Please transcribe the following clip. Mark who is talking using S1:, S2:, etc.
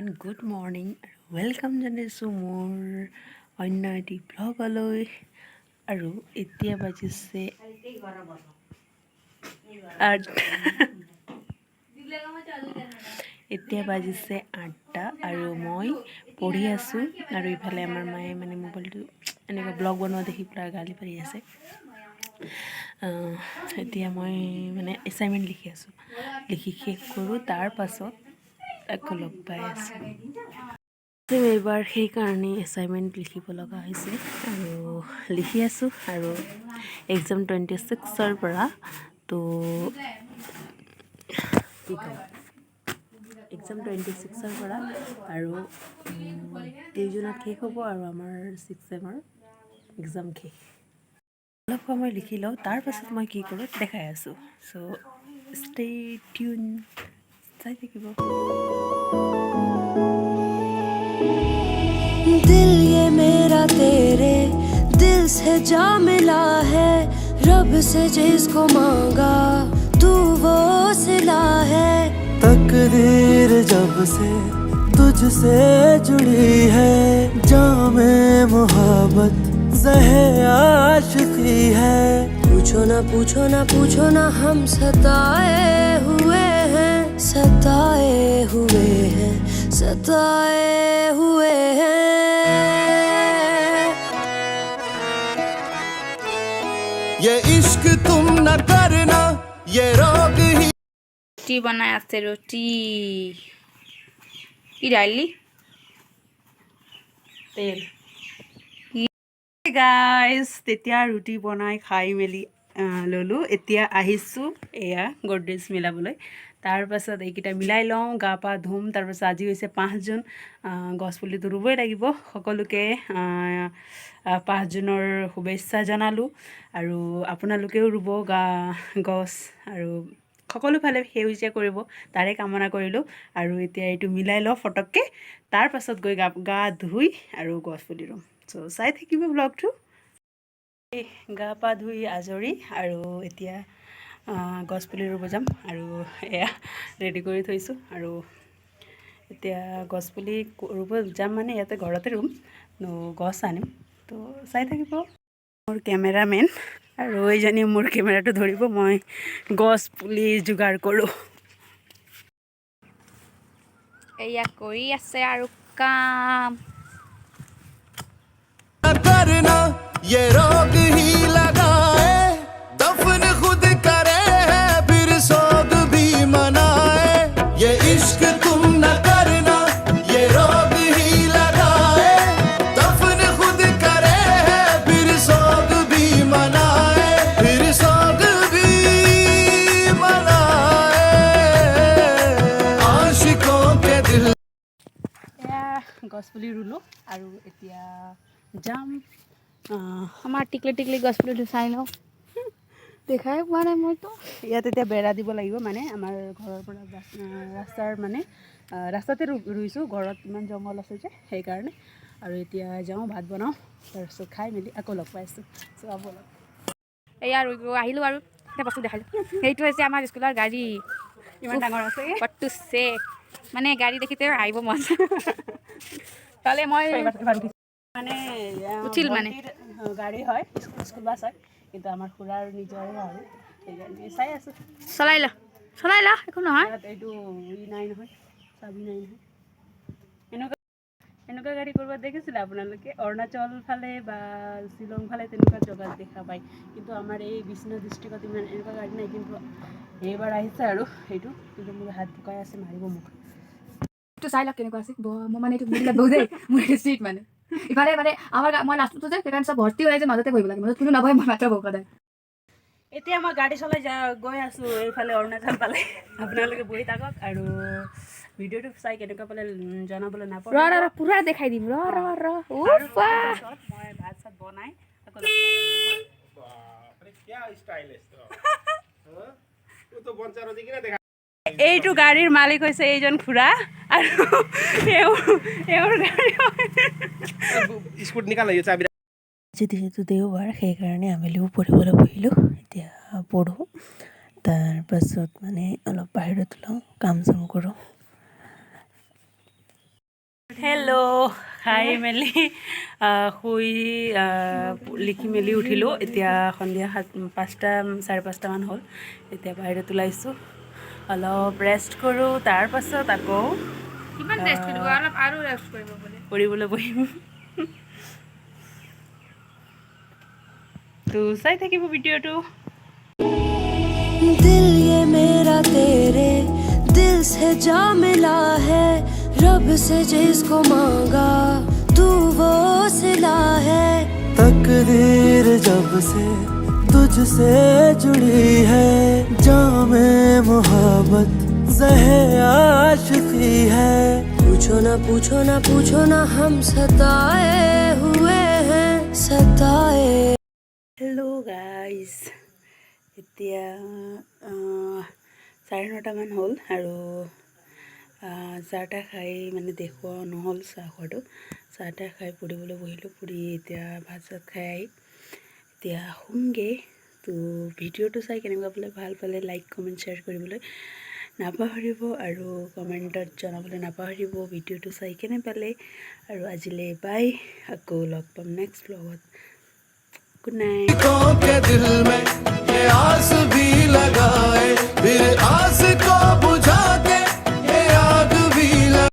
S1: Everyone good morning welcome জনাইছোঁ মোৰ অন্য এটি ব্লগলৈ আৰু এতিয়া বাজিছে আঠটা আৰু মই পঢ়ি আছোঁ আৰু ইফালে আমাৰ মায়ে মানে মোবাইলটো এনেকুৱা ব্লগ বনোৱা দেখি পেলাই গালি পাৰি আছে। এতিয়া মই মানে এছাইনমেণ্ট লিখি আছোঁ, লিখি শেষ কৰোঁ তাৰ পাছত আকৌ লগ পাই আছোঁ। এইবাৰ সেইকাৰণে এছাইনমেণ্ট লিখিব লগা হৈছে আৰু লিখি আছোঁ আৰু এক্সাম 26ৰ পৰা তো কি ক'ম, এক্সাম 26ৰ পৰা আৰু 23 শেষ হ'ব আৰু আমাৰ 6th চেমৰ এক্সাম শেষ। অলপ সময় লিখি লওঁ, তাৰ পাছত মই কি কৰোঁ দেখাই আছোঁ। চ' ষ্টে টিউন, চাই থাকিব।
S2: दिल ये मेरा तेरे दिल से जा मिला है, रब से जिसको मांगा तू वो सिला है।
S3: तकदीर जब से तुझसे जुड़ी है, जामे मोहब्बत ज़हे आशिकी है।
S2: पूछो ना पूछो ना पूछो ना, हम सताए हुए हैं, सताए हुए हैं, सताए हुए हैं।
S3: ये इश्क तुम न करना, ये रोग ही।
S4: ৰুটি বনাই আছে, ৰুটি কি ডালি
S1: তেল গাইজ, তেতিয়া ৰুটি বনাই খাই মেলি ল'লোঁ। এতিয়া আহিছোঁ এয়া গড্ৰেজ মিলাবলৈ। তাৰপাছত এইকেইটা মিলাই লওঁ, গা পা ধুম। তাৰপাছত আজি হৈছে 5 জুন, গছপুলিটো ৰুবই লাগিব। সকলোকে 5 জুনৰ শুভেচ্ছা জনালোঁ আৰু আপোনালোকেও ৰুব গছ আৰু সকলোফালে সেউজীয়া কৰিব, তাৰে কামনা কৰিলোঁ। আৰু এতিয়া এইটো মিলাই লওঁ ফটককৈ, তাৰপাছত গৈ গা ধুই আৰু গছপুলি ৰুম। চ' চাই থাকিব ব্লগটো। গা পা ধুই আজৰি আৰু এতিয়া গছপুলি ৰুব যাম আৰু এয়া ৰেডি কৰি থৈছোঁ। আৰু এতিয়া গছপুলি ৰুব যাম মানে ইয়াতে ঘৰতে ৰুম, গছ আনিম। তো চাই থাকিব। মোৰ কেমেৰামেন আৰু এইজনী মোৰ কেমেৰাটো ধৰিব, মই গছ পুলি যোগাৰ কৰোঁ।
S4: এয়া কৰি আছে আৰু কাম।
S3: करना ये रोग ही लगाए, दफन खुद करे है फिर सोग भी मनाए। ये इश्क तुम न करना, ये रोग ही लगाए, दफन खुद करे है फिर सोग भी मनाए, फिर सोग भी मनाए। आशिकों के दिल
S1: এয়া গছপুলি ৰুলোঁ আৰু এতিয়া যাম।
S4: আমাৰ টিকলি টিকলি গছ পুলিটো চাই লওঁ, দেখাই পোৱা নাই মইতো।
S1: ইয়াত এতিয়া বেৰা দিব লাগিব, মানে আমাৰ ঘৰৰ পৰা ৰাস্তাৰ মানে ৰাস্তাতে ৰুইছোঁ, ঘৰত ইমান জংঘল আছে যে সেইকাৰণে। আৰু এতিয়া যাওঁ, ভাত বনাওঁ, তাৰপিছত খাই মেলি আকৌ লগ পাইছোঁ। চ' বলক।
S4: এয়া আহিলোঁ আৰু এটা বস্তু দেখালোঁ, সেইটো হৈছে আমাৰ স্কুলৰ গাড়ী।
S1: ইমান ডাঙৰ আছে
S4: পটুছে মানে গাড়ী দেখিতে আহিব মন তালে মই
S1: মানে
S4: উঠিল মানে
S1: ভণ্টিৰ গাড়ী হয়, স্কুল বাছ হয়, কিন্তু আমাৰ খুৰাৰ নিজৰে আৰু সেইকাৰণে চাই আছোঁ।
S4: চলাই ল একো নহয়।
S1: ইয়াত এইটো নাই নহয়, চাবি নাই নহয়। এনেকুৱা গাড়ী ক'ৰবাত দেখিছিলে আপোনালোকে? অৰুণাচল ফালে বা শ্বিলং ফালে তেনেকুৱা জেগাত দেখা পায়, কিন্তু আমাৰ এই বিশ্বনাথ ডিষ্ট্ৰিক্টত ইমান এনেকুৱা গাড়ী নাই। কিন্তু এইবাৰ আহিছে আৰু সেইটো, কিন্তু মোৰ হাত ঢুকাই আছে, মাৰিব মোক।
S4: এইটো চাই লওক কেনেকুৱা আছে। মই মানে এইটো ঘূৰি বহো দেই, মোৰ এইটো চিট মানে ইফালে মানে আমাৰ মই লাষ্টটো যে সেইকাৰণে চব ভৰ্তি হৈ যে মাজতে বহিব লাগে, মাজত কোনো নবহে, মই মাত্ৰ বহো সদায়।
S1: এতিয়া মই গাড়ী চলাই গৈ আছোঁ এইফালে অৰুণাচল ফালে। আপোনালোকে বহি থাকক আৰু ভিডিঅ'টো চাই কেনেকুৱা পালে জনাবলৈ নাপাহৰিব।
S4: ৰ পুৰা দেখাই দিম, ৰ
S1: আৰু তাৰপাছত মই ভাত চাত বনাই আকৌ লগ পাই। এইটো গাড়ীৰ মালিক হৈছে এইজন খুৰা আৰু এওঁৰ গাড়ী যিহেতু দেওবাৰ, সেইকাৰণে আবেলিও পঢ়িবলৈ বহিলোঁ। এতিয়া পঢ়োঁ, তাৰপাছত মানে অলপ বাহিৰত ওলাওঁ, কাম চাম কৰোঁ। হেল্ল' খাই মেলি শুই লিখি মেলি উঠিলোঁ। এতিয়া সন্ধিয়া 5টা 5:30মান হ'ল। এতিয়া বাহিৰত ওলাইছোঁ, অলপ ৰেষ্ট কৰোঁ, তাৰপাছত আকৌ কৰিবলৈ বহিম। তো চাই থাকিব ভিডিঅ'টো।
S2: दिल ये मेरा तेरे दिल से जा मिला है, रब से जिसको मांगा तू वो सिला है।
S3: तकदीर जब से तुझसे जुड़ी है, जामे मोहब्बत ज़हे आशिकी है।
S2: पूछो ना पूछो ना पूछो ना हम सताए हुए हैं, सताए।
S1: হেল্ল' গাইজ, এতিয়া 9:30মান হ'ল আৰু চাহ তাহ খাই মানে দেখুওৱা নহ'ল চাহ খোৱাটো। চাহ তাহ খাই পঢ়িবলৈ বহিলোঁ, পঢ়ি এতিয়া ভাত চাত খাই আহি এতিয়া শুমগৈ। তো ভিডিঅ'টো চাই কেনেকুৱা পালে, ভাল পালে লাইক কমেণ্ট শ্বেয়াৰ কৰিবলৈ নাপাহৰিব আৰু কমেণ্টত জনাবলৈ নাপাহৰিব ভিডিঅ'টো চাই কেনে পালে। আৰু আজিলৈ বাই, আকৌ লগ পাম নেক্সট ব্লগত। Good night.
S3: के दिल में ये आस भी लगाए, फिर आस को